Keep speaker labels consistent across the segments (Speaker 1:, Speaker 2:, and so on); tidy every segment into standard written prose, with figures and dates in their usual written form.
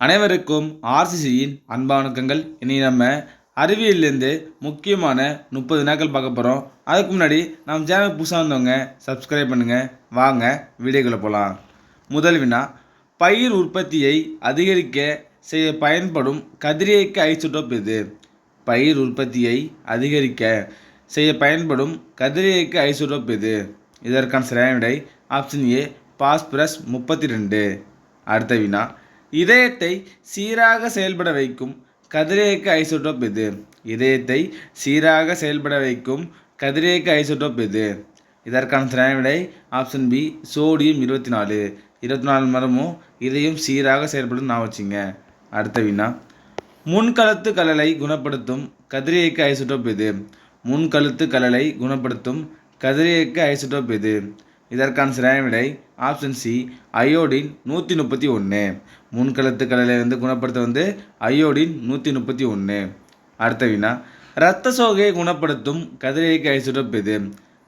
Speaker 1: அனைவருக்கும் ஆர்சிசியின் அன்பான வணக்கங்கள். இனி நம்ம அறிவியலிருந்து முக்கியமான 30 வினாக்கள் பார்க்க போகிறோம். அதுக்கு முன்னாடி நம்ம சேனல் புதுசாக வந்தவங்க சப்ஸ்கிரைப் பண்ணுங்கள். வாங்க வீடியோக்குள்ளே போகலாம். முதல் வினா, பயிர் உற்பத்தியை அதிகரிக்க செய்ய பயன்படும் கதிரியக்க ஐசோடோப் எது? பயிர் உற்பத்தியை அதிகரிக்க செய்ய பயன்படும் கதிரியக்க ஐசோடோப் எது? இதற்கான சரியான விடை ஆப்ஷன் ஏ, பாஸ்பரஸ் 32. அடுத்த வினா, இதயத்தை சீராக செயல்பட வைக்கும் கதிரியக்க ஐசோடோப் எது? இதயத்தை சீராக செயல்பட வைக்கும் கதிரியக்க ஐசோடோப் எது? இதற்கான சரியான விடை ஆப்ஷன் பி, சோடியம் 24. 24 மரமும் இதயம் சீராக செயல்படும் நான் வச்சுங்க. அடுத்த வினா, முன்கழுத்து கலலை குணப்படுத்தும் கதிரியக்க ஐசோடோப் எது? முன்கழுத்து கலலை குணப்படுத்தும் கதிரியக்க ஐசோடோப் எது? இதற்கான சரியான விடை ஆப்ஷன் சி, அயோடின் 131. முன்கழுத்து கலலை குணப்படுத்த அயோடின் 131. அடுத்த வினா, இரத்த சோகையை குணப்படுத்தும் கதிரியக்க ஐசோடோப் எது?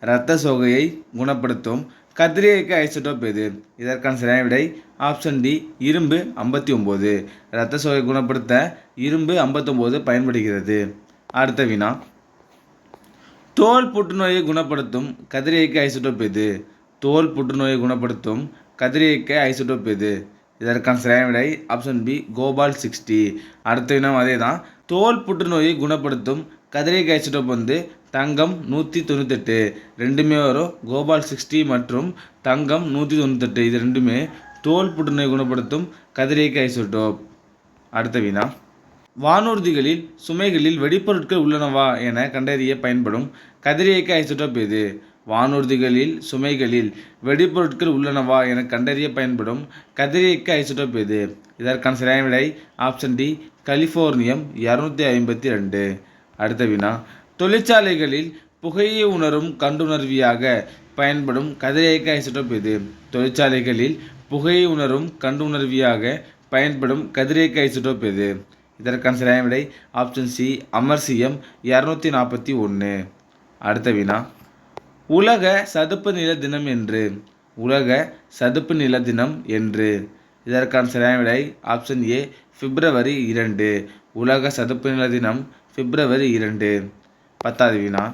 Speaker 1: இரத்த சோகையை குணப்படுத்தும் கதிரியக்க ஐசோடோப் எது? இதற்கான சரியான விடை ஆப்ஷன் டி, இரும்பு 59. இரத்த சோகையை குணப்படுத்த இரும்பு 59 பயன்படுகிறது. அடுத்த வினா, தோல் புற்றுநோயை குணப்படுத்தும் கதிரியக்க ஐசோடோப் எது? தோல் புற்றுநோயை குணப்படுத்தும் கதிரியக்க ஐசோடோப் எது? இதற்கான சரியான விடை ஆப்ஷன் பி, கோபால் 60. அடுத்த வினா அதே தான். தோல் புற்றுநோயை குணப்படுத்தும் கதிரியக்க ஐசோடோப் தங்கம் 198. ரெண்டுமே வரும். கோபால் 60 மற்றும் தங்கம் 198 இது ரெண்டுமே தோல் புற்றுநோயை குணப்படுத்தும் கதிரியக்க ஐசோடோப். அடுத்த வினா, வானூர்திகளில் சுமைகளில் வெடிப்பொருட்கள் உள்ளனவா என கண்டறிய பயன்படும் கதிரியக்க ஐசோடோப் எது? வானூர்திகளில் சுமைகளில் வெடிப்பொருட்கள் உள்ளனவா என கண்டறிய பயன்படும் கதிரியக்க ஐசோடோப் எது? இதற்கான சரியான விடை ஆப்ஷன் டி, கலிஃபோர்னியம் 252. அடுத்த வினா, தொழிற்சாலைகளில் புகையை உணரும் கண்டுணர்வியாக பயன்படும் கதிரியக்க ஐசோடோப் எது? தொழிற்சாலைகளில் புகையை உணரும் கண்டுணர்வியாக பயன்படும் கதிரியக்க ஐசோடோப் எது? இதற்கான சரியான விடை ஆப்ஷன் சி, அமர்சியம் 241. அடுத்த வினா, உலக சதுப்பு நில தினம் என்று. உலக சதுப்பு நில தினம் என்று. இதற்கான சரியான விடை ஆப்ஷன் ஏ, பிப்ரவரி 2. உலக சதுப்பு நில தினம் பிப்ரவரி 2. 10வது வினா,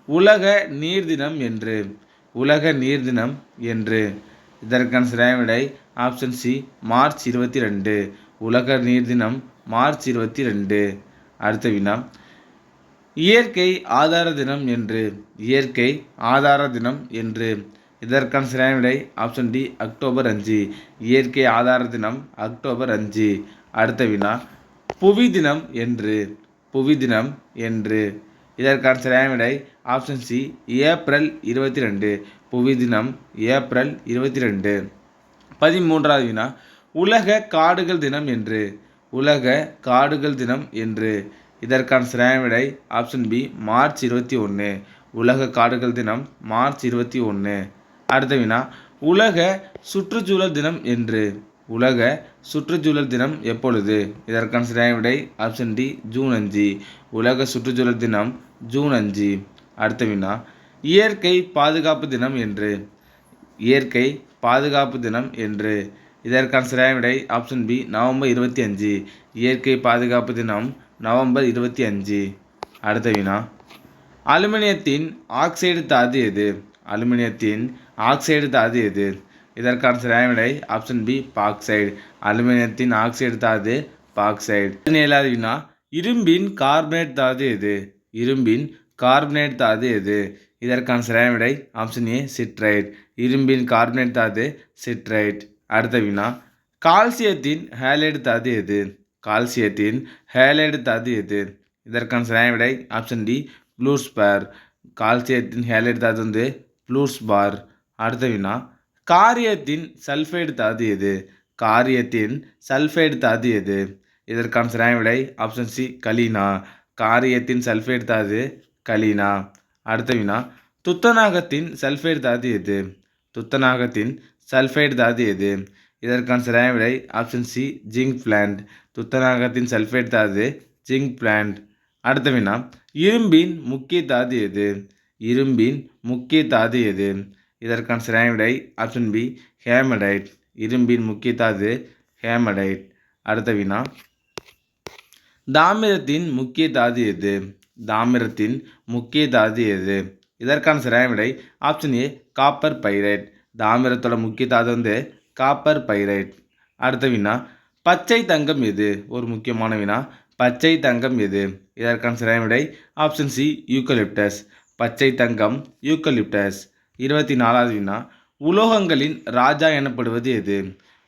Speaker 1: உலக நீர் தினம் என்று. உலக நீர் தினம் என்று. இதற்கான சரியான விடை ஆப்ஷன் சி, மார்ச் 22. உலக நீர் தினம் மார்ச் 22. அடுத்த வினா, இயற்கை ஆதார தினம் என்று. இயற்கை ஆதார தினம் என்று. இதற்கான சரியான விடை ஆப்ஷன் டி, அக்டோபர் 5. இயற்கை ஆதார தினம் அக்டோபர் 5. அடுத்த வினா, புவி தினம் என்று. புவி தினம் என்று. இதற்கான சரியான விடை ஆப்ஷன் சி, ஏப்ரல் 22. புவி தினம் ஏப்ரல் 22. 13வது வினா, உலக காடுகள் தினம் என்று. உலக காடுகள் தினம் என்று. இதற்கான சரியான விடை ஆப்ஷன் பி, மார்ச் 21. உலக காடுகள் தினம் மார்ச் 21. அடுத்த வினா, உலக சுற்றுச்சூழல் தினம் என்று. உலக சுற்றுச்சூழல் தினம் எப்பொழுது? இதற்கான சரியான விடை ஆப்ஷன் டி, ஜூன் 5. உலக சுற்றுச்சூழல் தினம் ஜூன் 5. அடுத்த வினா, இயற்கை பாதுகாப்பு தினம் என்று. இயற்கை பாதுகாப்பு தினம் என்று. இதற்கான சரியான விடை ஆப்ஷன் பி, நவம்பர் 25. இயற்கை பாதுகாப்பு தினம் நவம்பர் 25. அடுத்த வினா, அலுமினியத்தின் ஆக்சைடு தாது எது? அலுமினியத்தின் ஆக்சைடு தாது எது? இதற்கான சரியான விடை ஆப்ஷன் பி, பாக்சைடு. அலுமினியத்தின் ஆக்சைடு தாது பாக்சைடு. 17வது வினா, இரும்பின் கார்பனேட் தாது எது? இரும்பின் கார்பனேட் தாது எது? இதற்கான சரியான விடை ஆப்ஷன் ஏ, சிட்ரைட். இரும்பின் கார்பனேட் தாது சிட்ரைட். அடுத்த வினா, கால்சியத்தின் ஹேலைடு தாது எது? கால்சியத்தின் ஹேலைடு தாது எது? இதற்கான சரியான விடை ஆப்ஷன் டி, ப்ளூஸ்பார். கால்சியத்தின் ஹேலைடு தாது ப்ளூஸ்பார். அடுத்த வினா, காரியத்தின் சல்ஃபைடு தாது எது? காரியத்தின் சல்ஃபைடு தாது எது? இதற்கான சரியான விடை ஆப்ஷன் சி, கலீனா. காரியத்தின் சல்ஃபைடு தாது கலீனா. அடுத்த வினா, துத்தநாகத்தின் சல்ஃபைடு தாது எது? துத்தநாகத்தின் சல்ஃபைடு தாது எது? இதற்கான சரியான விடை ஆப்ஷன் சி, ஜிங்க் பிளான்ட். துத்தநாகத்தின் சல்ஃபைடு தாது ஜிங்க் பிளான்ட். அடுத்த வினா, இரும்பின் முக்கிய தாது எது? இரும்பின் முக்கிய தாது எது? இதற்கான சரியான விடை ஆப்ஷன் பி, ஹேமடைட். இரும்பின் முக்கிய தாது ஹேமடைட். அடுத்த வினா, தாமிரத்தின் முக்கிய தாது எது? தாமிரத்தின் முக்கிய தாது எது? இதற்கான சரியான விடை ஆப்ஷன் ஏ காப்பர் பைரைட். தாமிரத்தோட முக்கிய தாது வந்து காப்பர் பைரைட். அடுத்த வினா, பச்சை தங்கம் எது? ஒரு முக்கியமான வினா. பச்சை தங்கம் எது? இதற்கான சரியான விடை ஆப்ஷன் சி யூக்கலிப்டஸ். பச்சை தங்கம் யூக்கலிப்டஸ். 24வது வினா, உலோகங்களின் ராஜா எனப்படுவது எது?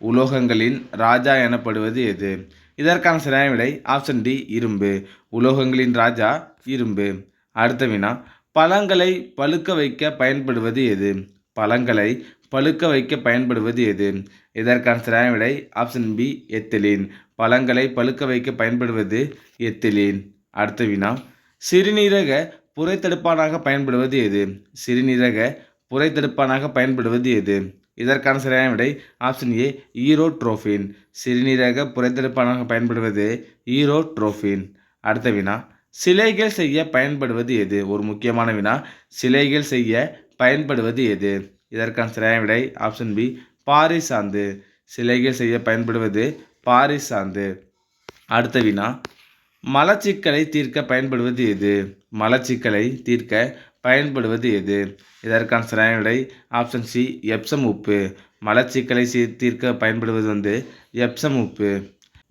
Speaker 1: உலோகங்களின் ராஜா எனப்படுவது எது? இதற்கான சரியான விடை ஆப்ஷன் டி இரும்பு. உலோகங்களின் ராஜா இரும்பு. அடுத்த வினா, பழங்களை பழுக்க வைக்க பயன்படுவது எது? பழங்களை பழுக்க வைக்க பயன்படுவது எது? இதற்கான சரியான விடை ஆப்ஷன் பி எத்திலீன். பழங்களை பழுக்க வைக்க பயன்படுவது எத்திலீன். அடுத்த வினா, சிறுநீரக புரைத்தடுப்பானாக பயன்படுவது எது? சிறுநீரக புரைத்தடுப்பானாக பயன்படுவது எது? இதற்கான சரியான விடை ஆப்ஷன் ஏ ஈரோட்ரோஃபின். சிறுநீரக புரைத்தடுப்பானாக பயன்படுவது ஈரோட்ரோஃபின். அடுத்த வினா, சிலைகள் செய்ய பயன்படுவது எது? ஒரு முக்கியமான வினா. சிலைகள் செய்ய பயன்படுவது எது? இதற்கான சரியான விடை ஆப்ஷன் பி பாரிசாந்து. சிலைகள் செய்ய பயன்படுவது பாரிசாந்து. அடுத்த வினா, மலச்சிக்கலை தீர்க்க பயன்படுவது எது? மலச்சிக்கலை தீர்க்க பயன்படுவது எது? இதற்கான சரியான விடை ஆப்ஷன் சி எப்சம் உப்பு. மலச்சிக்கலை தீர்க்க பயன்படுவது வந்து எப்சம் உப்பு.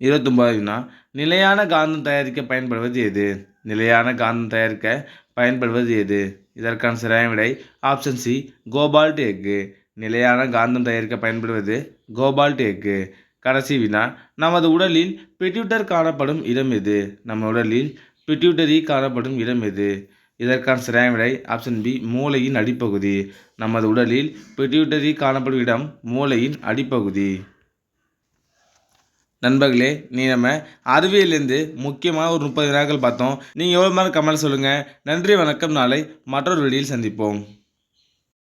Speaker 1: 29வது வினா, நிலையான காந்தம் தயாரிக்க பயன்படுவது எது? நிலையான காந்தம் தயாரிக்க பயன்படுவது எது? இதற்கான சரியான விடை ஆப்ஷன் சி கோபால்ட் எஃகு. நிலையான காந்தம் தயாரிக்க பயன்படுவது கோபால்ட் எஃகு. கடைசி வினா, நமது உடலில் பிட்யூட்டர் காணப்படும் இடம் எது? நம்ம உடலில் பிட்யூட்டரி காணப்படும் இடம் எது? இதற்கான சரியான விடை ஆப்ஷன் பி மூளையின் அடிப்பகுதி. நமது உடலில் பிட்யூட்டரி காணப்படும் இடம் மூளையின் அடிப்பகுதி. நண்பர்களே, நீ நம்ம அறிவியலேருந்து முக்கியமாக ஒரு 30 வினாக்கள் பார்த்தோம். நீங்கள் எவ்வளோ மாதிரி கமெண்ட் சொல்லுங்கள். நன்றி, வணக்கம். நாளை மற்றொரு வீடியோவில் சந்திப்போம்.